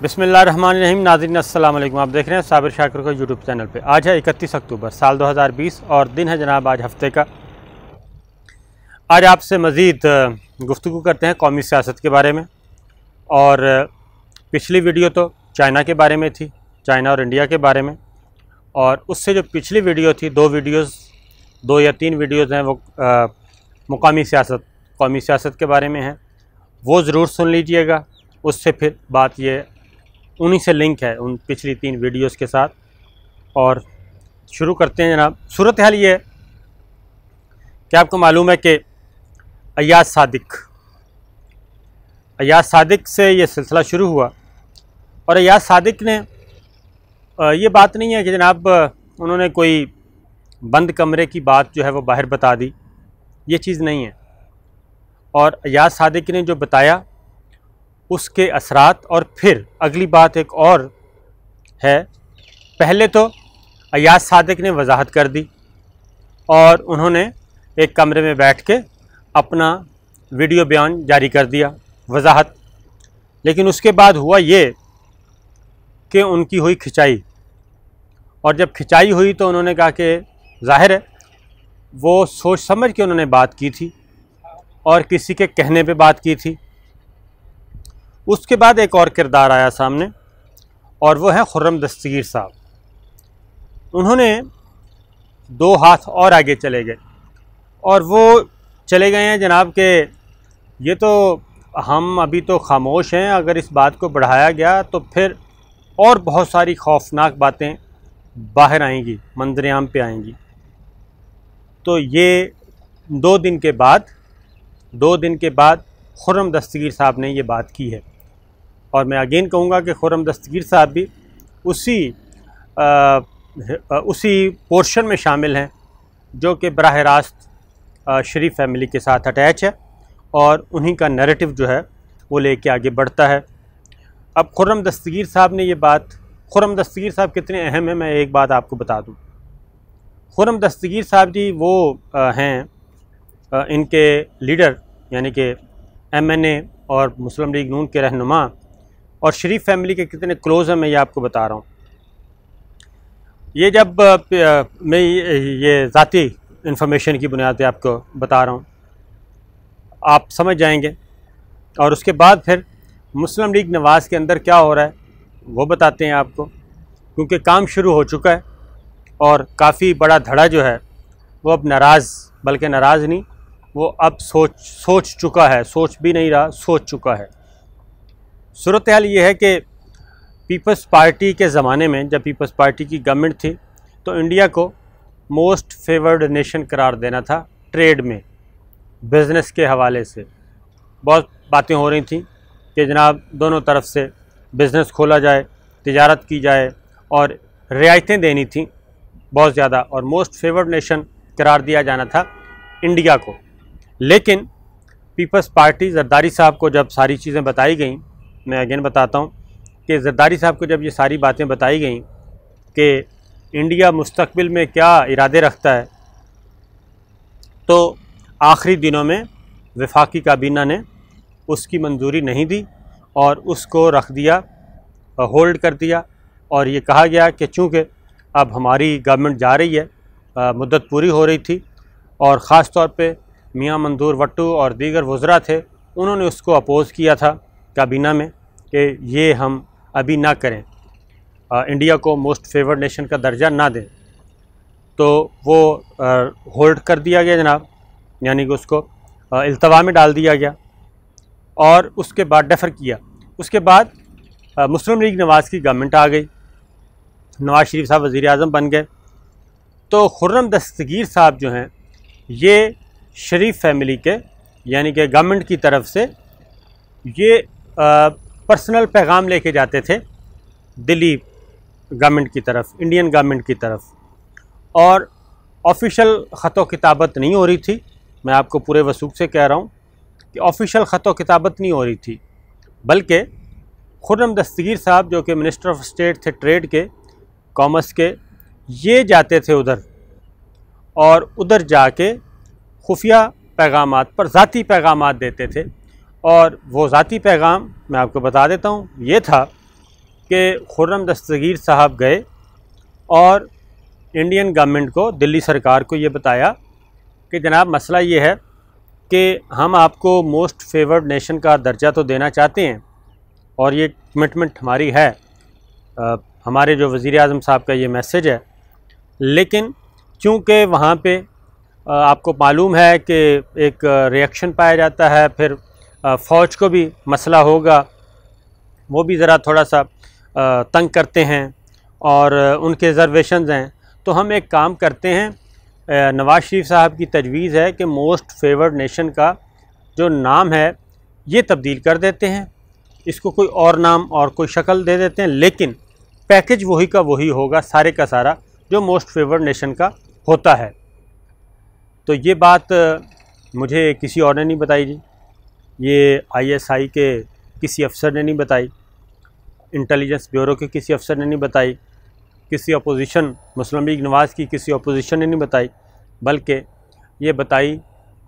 बिस्मिल्लाहिर्रहमानिर्रहीम। नाज़रीन अस्सलाम वालेकुम। आप देख रहे हैं साबिर शाकिर को यूट्यूब चैनल पे। आज है 31 अक्टूबर साल 2020 और दिन है जनाब आज हफ्ते का। आज आपसे मज़ीद गुफ्तगू करते हैं कौमी सियासत के बारे में। और पिछली वीडियो तो चाइना के बारे में थी, चाइना और इंडिया के बारे में। और उससे जो पिछली वीडियो थी, दो या तीन वीडियोज़ हैं वो मुकामी सियासत, कौमी सियासत के बारे में हैं। वो ज़रूर सुन लीजिएगा। उससे फिर बात ये उन्हीं से लिंक है, उन पिछली 3 वीडियोस के साथ। और शुरू करते हैं जनाब। सूरत हाल ये है कि आपको मालूम है कि अय्याज सादिक से ये सिलसिला शुरू हुआ। और अय्याज सादिक ने ये बात नहीं है कि जनाब उन्होंने कोई बंद कमरे की बात जो है वो बाहर बता दी, ये चीज़ नहीं है। और अय्याज सादिक ने जो बताया उसके असरात, और फिर अगली बात एक और है। पहले तो अय्याज सादिक ने वजाहत कर दी और उन्होंने एक कमरे में बैठ के अपना वीडियो बयान जारी कर दिया, वजाहत। लेकिन उसके बाद हुआ ये कि उनकी हुई खिंचाई। और जब खिंचाई हुई तो उन्होंने कहा कि जाहिर है वो सोच समझ के उन्होंने बात की थी और किसी के कहने पे बात की थी। उसके बाद एक और किरदार आया सामने और वो है खुर्रम दस्तगीर साहब। उन्होंने 2 हाथ और आगे चले गए और वो चले गए हैं जनाब के ये तो हम अभी तो खामोश हैं, अगर इस बात को बढ़ाया गया तो फिर और बहुत सारी खौफनाक बातें बाहर आएंगी, मंजरेआम पे आएंगी। तो ये 2 दिन के बाद खुर्रम दस्तगीर साहब ने ये बात की है। और मैं अगेन कहूँगा कि खुर्रम दस्तगीर साहब भी उसी पोर्शन में शामिल हैं जो कि बराह रास्त शरीफ फैमिली के साथ अटैच है और उन्हीं का नैरेटिव जो है वो लेके आगे बढ़ता है। अब खुर्रम दस्तगीर साहब ने ये बात, खुर्रम दस्तगीर साहब कितने अहम हैं मैं एक बात आपको बता दूँ। खुर्रम दस्तगीर साहब जी वो हैं, इनके लीडर यानी कि MNA और मुस्लिम लीग नून के रहनुमा और शरीफ फैमिली के कितने क्लोज़ हैं मैं ये आपको बता रहा हूँ। ये जब मैं ये ज़ाती इन्फॉर्मेशन की बुनियाद पे आपको बता रहा हूँ, आप समझ जाएंगे। और उसके बाद फिर मुस्लिम लीग नवाज़ के अंदर क्या हो रहा है वो बताते हैं आपको, क्योंकि काम शुरू हो चुका है और काफ़ी बड़ा धड़ा जो है वो अब बल्कि नाराज़ नहीं, वो अब सोच चुका है, सोच भी नहीं रहा, सोच चुका है। सूरत हाल ये है कि पीपल्स पार्टी के ज़माने में, जब पीपल्स पार्टी की गवर्नमेंट थी, तो इंडिया को मोस्ट फेवर्ड नेशन करार देना था ट्रेड में, बिज़नेस के हवाले से। बहुत बातें हो रही थी कि जनाब दोनों तरफ से बिज़नेस खोला जाए, तिजारत की जाए और रियायतें देनी थी बहुत ज़्यादा, और मोस्ट फेवर्ड नेशन करार दिया जाना था इंडिया को। लेकिन पीपल्स पार्टी जरदारी साहब को जब सारी चीज़ें बताई गई, मैं अगेन बताता हूँ कि जरदारी साहब को जब ये सारी बातें बताई गई कि इंडिया मुस्तकबिल में क्या इरादे रखता है, तो आखिरी दिनों में वफाकी काबीना ने उसकी मंजूरी नहीं दी और उसको रख दिया, होल्ड कर दिया। और ये कहा गया कि चूँकि अब हमारी गवर्नमेंट जा रही है, मुद्दत पूरी हो रही थी, और ख़ास तौर पे मियां मंजूर वट्टू और दीगर वज़रा थे, उन्होंने उसको अपोज़ किया था काबीना में कि ये हम अभी ना करें, इंडिया को मोस्ट फेवर्ड नेशन का दर्जा ना दें। तो वो होल्ड कर दिया गया जनाब, यानी कि उसको इल्तवा में डाल दिया गया और उसके बाद डेफर किया। उसके बाद मुस्लिम लीग नवाज़ की गवर्नमेंट आ गई, नवाज़ शरीफ साहब वज़ीर आज़म बन गए। तो खुर्रम दस्तगीर साहब जो हैं ये शरीफ फैमिली के यानी कि गवर्नमेंट की तरफ से ये पर्सनल पैगाम लेके जाते थे दिल्ली गवर्नमेंट की तरफ, इंडियन गवर्नमेंट की तरफ। और ऑफिशियल ख़तो किताबत नहीं हो रही थी, मैं आपको पूरे वसूख से कह रहा हूँ कि ऑफिशियल ख़तो किताबत नहीं हो रही थी, बल्कि खुर्रम दस्तगीर साहब जो कि मिनिस्टर ऑफ स्टेट थे ट्रेड के, कॉमर्स के, ये जाते थे उधर और उधर जाके खुफिया पैगामात पर ज़ाती पैगामात देते थे। और वो ज़ाती पैगाम मैं आपको बता देता हूँ, ये था कि खुर्रम दस्तगीर साहब गए और इंडियन गवर्नमेंट को, दिल्ली सरकार को ये बताया कि जनाब मसला ये है कि हम आपको मोस्ट फेवर्ड नेशन का दर्जा तो देना चाहते हैं और ये कमिटमेंट हमारी है, हमारे जो वज़ीर आज़म साहब का ये मैसेज है, लेकिन चूँकि वहाँ पे आपको मालूम है कि एक रिएक्शन पाया जाता है, फिर फ़ौज को भी मसला होगा, वो भी ज़रा थोड़ा सा तंग करते हैं और उनके रिज़र्वेशंस हैं, तो हम एक काम करते हैं, नवाज़ शरीफ साहब की तजवीज़ है कि मोस्ट फेवर्ड नेशन का जो नाम है ये तब्दील कर देते हैं, इसको कोई और नाम और कोई शक्ल दे देते हैं, लेकिन पैकेज वही का वही होगा, सारे का सारा जो मोस्ट फेवर्ड नेशन का होता है। तो ये बात मुझे किसी और ने नहीं बताई जी, ये ISI के किसी अफसर ने नहीं बताई, इंटेलिजेंस ब्यूरो के किसी अफसर ने नहीं बताई, किसी अपोजिशन मुस्लिम लीग नवाज़ की किसी अपोजिशन ने नहीं बताई, बल्कि ये बताई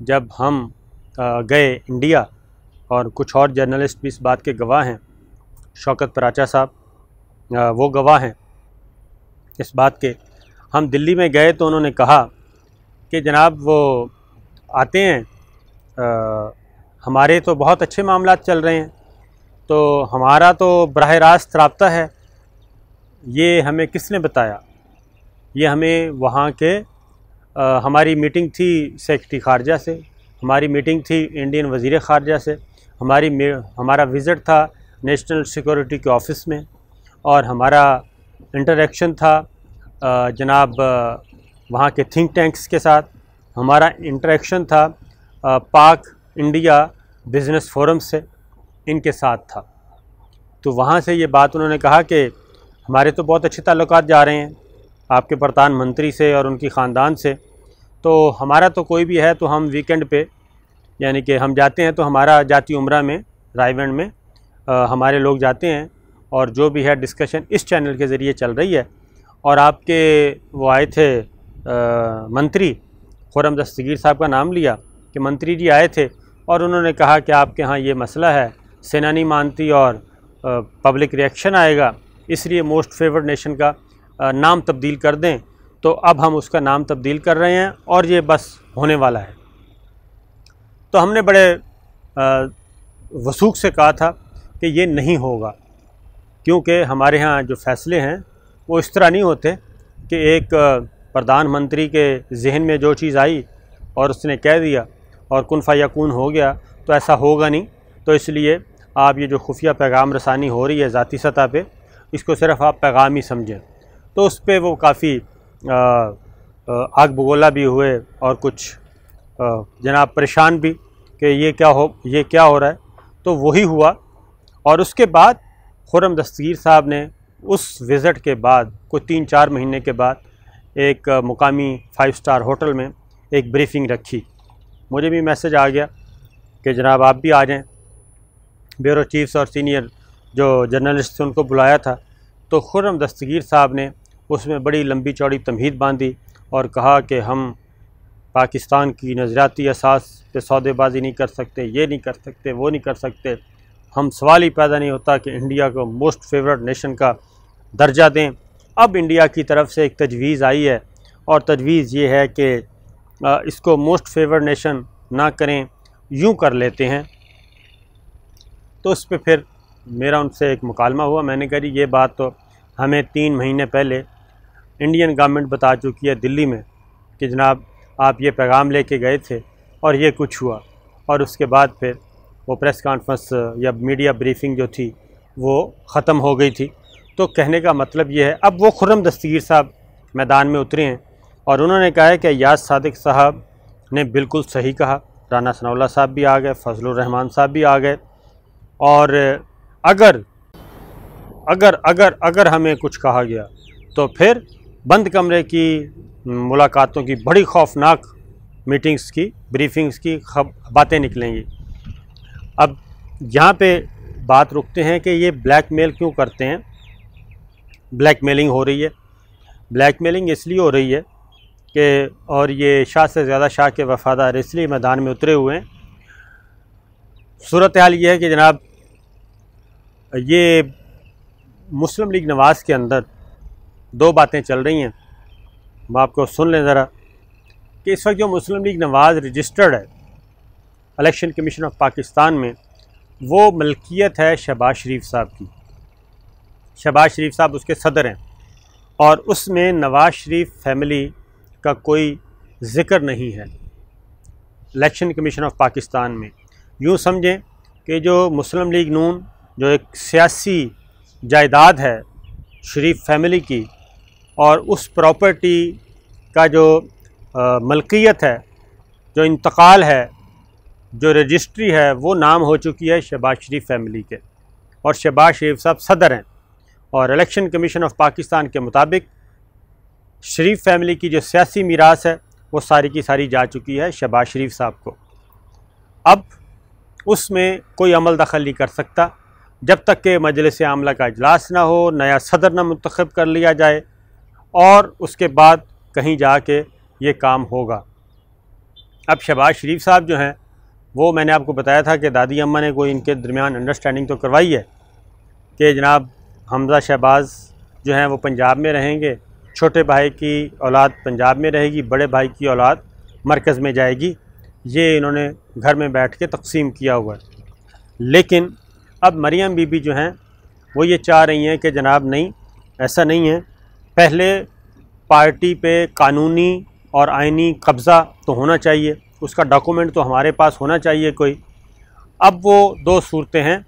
जब हम गए इंडिया, और कुछ और जर्नलिस्ट भी इस बात के गवाह हैं, शौकत पराचा साहब वो गवाह हैं इस बात के। हम दिल्ली में गए तो उन्होंने कहा कि जनाब वो आते हैं, हमारे तो बहुत अच्छे मामलात चल रहे हैं, तो हमारा तो बराह रास्त राब्ता है। ये हमें किसने बताया? ये हमें वहाँ के हमारी मीटिंग थी सेक्रेटरी ख़ारजा से, हमारी मीटिंग थी इंडियन वज़ीर ख़ारजा से, हमारा विज़िट था नेशनल सिक्योरिटी के ऑफ़िस में, और हमारा इंटरेक्शन था जनाब वहाँ के थिंक टैंक्स के साथ, हमारा इंटरेक्शन था पाक इंडिया बिज़नेस फोरम से, इनके साथ था। तो वहाँ से ये बात उन्होंने कहा कि हमारे तो बहुत अच्छे ताल्लुकात जा रहे हैं आपके प्रधानमंत्री से और उनकी ख़ानदान से, तो हमारा तो कोई भी है तो हम वीकेंड पे, यानी कि हम जाते हैं तो हमारा जाती उम्रा में रायगढ़ में हमारे लोग जाते हैं, और जो भी है डिस्कशन इस चैनल के ज़रिए चल रही है। और आपके वो आए थे मंत्री, खुर्रम दस्तगीर साहब का नाम लिया कि मंत्री जी आए थे और उन्होंने कहा कि आपके यहाँ ये मसला है, सेना नहीं मानती और पब्लिक रिएक्शन आएगा, इसलिए मोस्ट फेवर्ड नेशन का नाम तब्दील कर दें। तो अब हम उसका नाम तब्दील कर रहे हैं और ये बस होने वाला है। तो हमने बड़े वसूख से कहा था कि ये नहीं होगा, क्योंकि हमारे यहाँ जो फ़ैसले हैं वो इस तरह नहीं होते कि एक प्रधानमंत्री के जहन में जो चीज़ आई और उसने कह दिया और कुन फ़यकून हो गया, तो ऐसा होगा नहीं। तो इसलिए आप ये जो खुफिया पैगाम रसानी हो रही है ज़ाती सतह पे, इसको सिर्फ आप पैगाम ही समझें। तो उस पर वो काफ़ी आग बगोला भी हुए और कुछ जनाब परेशान भी कि ये क्या हो रहा है। तो वही हुआ, और उसके बाद खुर्रम दस्तगीर साहब ने उस विज़िट के बाद कोई 3-4 महीने के बाद एक मुकामी 5 स्टार होटल में एक ब्रीफिंग रखी। मुझे भी मैसेज आ गया कि जनाब आप भी आ जाएं। ब्यूरो चीफ्स और सीनियर जो जर्नलिस्ट थे उनको बुलाया था, तो खुर्रम दस्तगीर साहब ने उसमें बड़ी लंबी चौड़ी तमहीद बांधी और कहा कि हम पाकिस्तान की नज़रियाती असास पे सौदेबाजी नहीं कर सकते, ये नहीं कर सकते, वो नहीं कर सकते। हम सवाल ही पैदा नहीं होता कि इंडिया को मोस्ट फेवरेट नेशन का दर्जा दें। अब इंडिया की तरफ से एक तजवीज़ आई है, और तजवीज़ ये है कि इसको मोस्ट फेवरेट नेशन ना करें, यूँ कर लेते हैं। तो उस पर फिर मेरा उनसे एक मुकालमा हुआ। मैंने कहा ये बात तो हमें 3 महीने पहले इंडियन गवर्नमेंट बता चुकी है दिल्ली में कि जनाब आप ये पैगाम लेके गए थे और ये कुछ हुआ। और उसके बाद फिर वो प्रेस कॉन्फ्रेंस या मीडिया ब्रीफिंग जो थी वो ख़त्म हो गई थी। तो कहने का मतलब ये है, अब वो खुर्रम दस्तगीर साहब मैदान में उतरे हैं और उन्होंने कहा है कि याद सादिक साहब ने बिल्कुल सही कहा, राना सनाउल्लाह साहब भी आ गए, फजलुर रहमान साहब भी आ गए, और अगर हमें कुछ कहा गया तो फिर बंद कमरे की मुलाकातों की, बड़ी खौफनाक मीटिंग्स की, ब्रीफिंग्स की बातें निकलेंगी। अब यहाँ पे बात रुकते हैं कि ये ब्लैकमेल क्यों करते हैं। ब्लैकमेलिंग हो रही है, ब्लैकमेलिंग इसलिए हो रही है कि, और ये शाह से ज़्यादा शाह के वफ़ादार इसलिए मैदान में उतरे हुए हैं। सूरत हाल ये है कि जनाब ये मुस्लिम लीग नवाज़ के अंदर दो बातें चल रही हैं, मैं आपको सुन लें ज़रा कि इस वक्त जो मुस्लिम लीग नवाज़ रजिस्टर्ड है इलेक्शन कमीशन ऑफ पाकिस्तान में, वो मलकियत है शहबाज शरीफ साहब की। शहबाज शरीफ साहब उसके सदर हैं और उसमें नवाज़ शरीफ फैमिली का कोई ज़िक्र नहीं है इलेक्शन कमीशन ऑफ पाकिस्तान में। यूँ समझें कि जो मुस्लिम लीग नून जो एक सियासी जायदाद है शरीफ फैमिली की, और उस प्रॉपर्टी का जो मलकियत है, जो इंतकाल है, जो रजिस्ट्री है, वो नाम हो चुकी है शहबाज शरीफ फैमिली के, और शहबाज शरीफ साहब सदर हैं। और इलेक्शन कमीशन ऑफ पाकिस्तान के मुताबिक शरीफ फैमिली की जो सियासी मीरास है वो सारी की सारी जा चुकी है शहबाज शरीफ साहब को। अब उसमें कोई अमल दखल नहीं कर सकता जब तक कि मजलिस आमला का इजलास ना हो, नया सदर ना मुंतखब कर लिया जाए, और उसके बाद कहीं जाके ये काम होगा। अब शहबाज शरीफ साहब जो हैं वो, मैंने आपको बताया था कि दादी अम्मा ने कोई इनके दरमियान अंडरस्टैंडिंग तो करवाई है कि जनाब हमज़ा शहबाज जो हैं वो पंजाब में रहेंगे, छोटे भाई की औलाद पंजाब में रहेगी, बड़े भाई की औलाद मरकज़ में जाएगी। ये इन्होंने घर में बैठ के तकसीम किया हुआ है। लेकिन अब मरियम बीबी जो हैं वो ये चाह रही हैं कि जनाब नहीं, ऐसा नहीं है, पहले पार्टी पे कानूनी और आइनी कब्ज़ा तो होना चाहिए, उसका डॉक्यूमेंट तो हमारे पास होना चाहिए कोई। अब वो दो सूरतें हैं,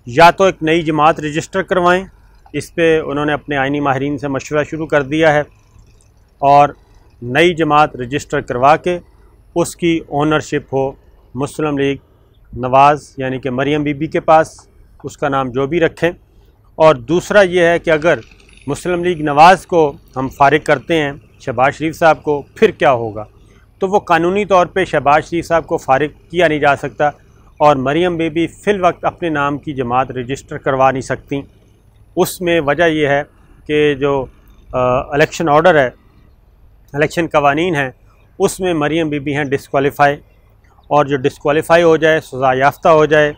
या तो एक नई जमात रजिस्टर करवाएं, इस पे उन्होंने अपने आइनी माहिरीन से मशवरा शुरू कर दिया है, और नई जमात रजिस्टर करवा के उसकी ओनरशिप हो मुस्लिम लीग नवाज़ यानी कि मरियम बीबी के पास, उसका नाम जो भी रखें। और दूसरा ये है कि अगर मुस्लिम लीग नवाज़ को हम फारिग करते हैं शहबाज शरीफ साहब को, फिर क्या होगा? तो वो कानूनी तौर पे शहबाज शरीफ साहब को फारिग किया नहीं जा सकता, और मरियम बीबी फ़िल वक्त अपने नाम की जमात रजिस्टर करवा नहीं सकती। उसमें वजह यह है कि जो इलेक्शन ऑर्डर है, इलेक्शन कवानीन है, उसमें मरियम बीबी हैं डिस्क्वालीफाई, और जो डिस्क्वालीफाई हो जाए, सज़ा याफ्ता हो जाए,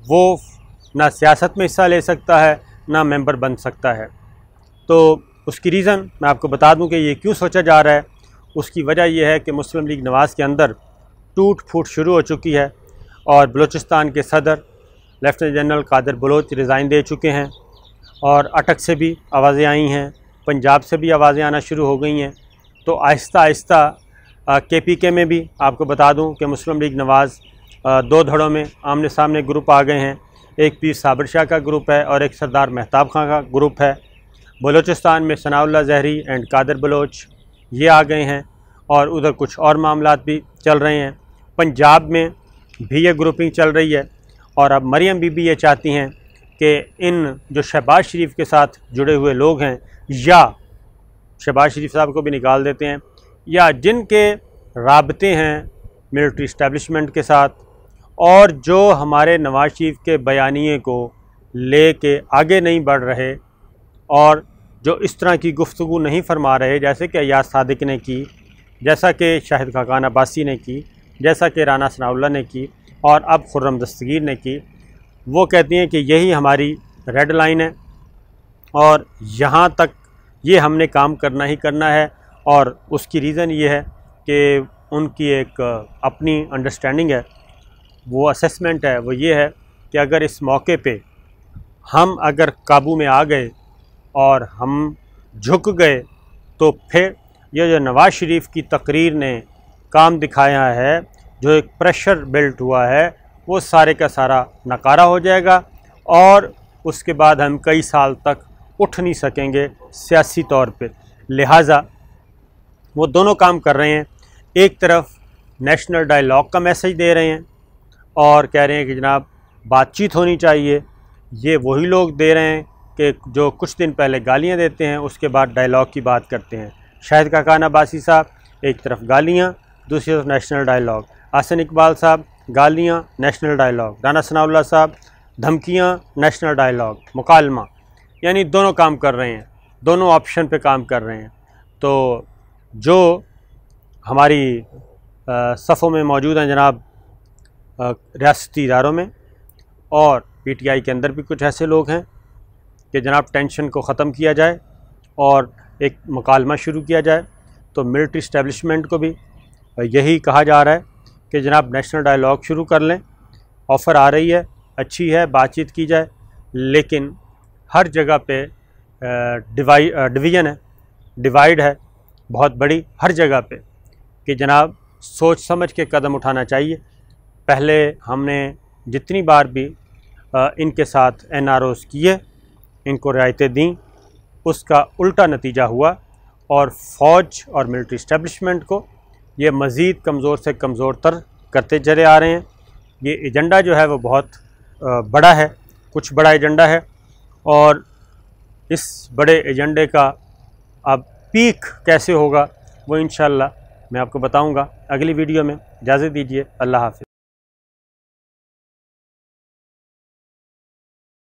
वो ना सियासत में हिस्सा ले सकता है ना मेंबर बन सकता है। तो उसकी रीज़न मैं आपको बता दूं कि ये क्यों सोचा जा रहा है। उसकी वजह यह है कि मुस्लिम लीग नवाज़ के अंदर टूट फूट शुरू हो चुकी है, और बलूचिस्तान के सदर lieutenant general Qadir Baloch resign दे चुके हैं, और अटक से भी आवाज़ें आई हैं, पंजाब से भी आवाज़ें आना शुरू हो गई हैं। तो आहिस्ता आहिस्ता KPK में भी आपको बता दूं कि मुस्लिम लीग नवाज़ दो धड़ों में आमने सामने ग्रुप आ गए हैं। एक पीर साबिर शाह का ग्रुप है और एक सरदार महताब खां का ग्रुप है। बलूचिस्तान में सनाउल्लाह ज़हरी एंड कादिर बलोच ये आ गए हैं, और उधर कुछ और मामलात भी चल रहे हैं। पंजाब में भी ये ग्रुपिंग चल रही है, और अब मरियम बीबी ये चाहती हैं कि इन जो शहबाज शरीफ के साथ जुड़े हुए लोग हैं, या शहबाज शरीफ साहब को भी निकाल देते हैं, या जिनके राबते हैं मिलिट्री इस्टेब्लिशमेंट के साथ, और जो हमारे नवाज शरीफ के बयानिए को ले के आगे नहीं बढ़ रहे, और जो इस तरह की गुफ्तगू नहीं फरमा रहे जैसे कि अय्याज सादिक ने की, जैसा कि शाहिद खाकान अब्बासी ने की, जैसा कि राना सनाउल्लाह ने की, और अब खुर्रम दस्तगीर ने की। वो कहती हैं कि यही हमारी रेड लाइन है, और यहाँ तक ये हमने काम करना ही करना है। और उसकी रीज़न ये है कि उनकी एक अपनी अंडरस्टैंडिंग है, वो असेसमेंट है, वो ये है कि अगर इस मौके पे हम अगर काबू में आ गए और हम झुक गए, तो फिर ये जो नवाज़ शरीफ की तकरीर ने काम दिखाया है, जो एक प्रेशर बिल्ट हुआ है, वो सारे का सारा नकारा हो जाएगा, और उसके बाद हम कई साल तक उठ नहीं सकेंगे सियासी तौर पे। लिहाजा वो दोनों काम कर रहे हैं। एक तरफ नेशनल डायलॉग का मैसेज दे रहे हैं और कह रहे हैं कि जनाब बातचीत होनी चाहिए। ये वही लोग दे रहे हैं कि जो कुछ दिन पहले गालियां देते हैं, उसके बाद डायलॉग की बात करते हैं। शाहिद खाकान अब्बासी साहब एक तरफ गालियां, दूसरी तरफ नेशनल डायलॉग। हसन इकबाल साहब गालियां, नेशनल डायलॉग। राना सनाउल्लाह साहब धमकियां, नेशनल डायलॉग, मुकालमा। यानी दोनों काम कर रहे हैं, दोनों ऑप्शन पे काम कर रहे हैं। तो जो हमारी सफ़ों में मौजूद हैं जनाब रियासती इदारों में, और PTI के अंदर भी कुछ ऐसे लोग हैं कि जनाब टेंशन को ख़त्म किया जाए और एक मुकालमा शुरू किया जाए। तो मिलिट्री इस्टेब्लिशमेंट को भी यही कहा जा रहा है कि जनाब नेशनल डायलॉग शुरू कर लें। ऑफ़र आ रही है, अच्छी है, बातचीत की जाए, लेकिन हर जगह पे डिवीज़न है, डिवाइड है बहुत बड़ी हर जगह पे, कि जनाब सोच समझ के कदम उठाना चाहिए। पहले हमने जितनी बार भी इनके साथ NROs किए, इनको रियायतें दी, उसका उल्टा नतीजा हुआ और फ़ौज और मिलिट्री इस्टेब्लिशमेंट को ये मज़ीद कमज़ोर से कमज़ोर तर करते चले आ रहे हैं। ये एजेंडा जो है वो बहुत बड़ा है, कुछ बड़ा एजेंडा है, और इस बड़े एजेंडे का अब पीक कैसे होगा वो इंशाअल्लाह मैं आपको बताऊंगा अगली वीडियो में। इजाज़त दीजिए, अल्लाह हाफ़िज़।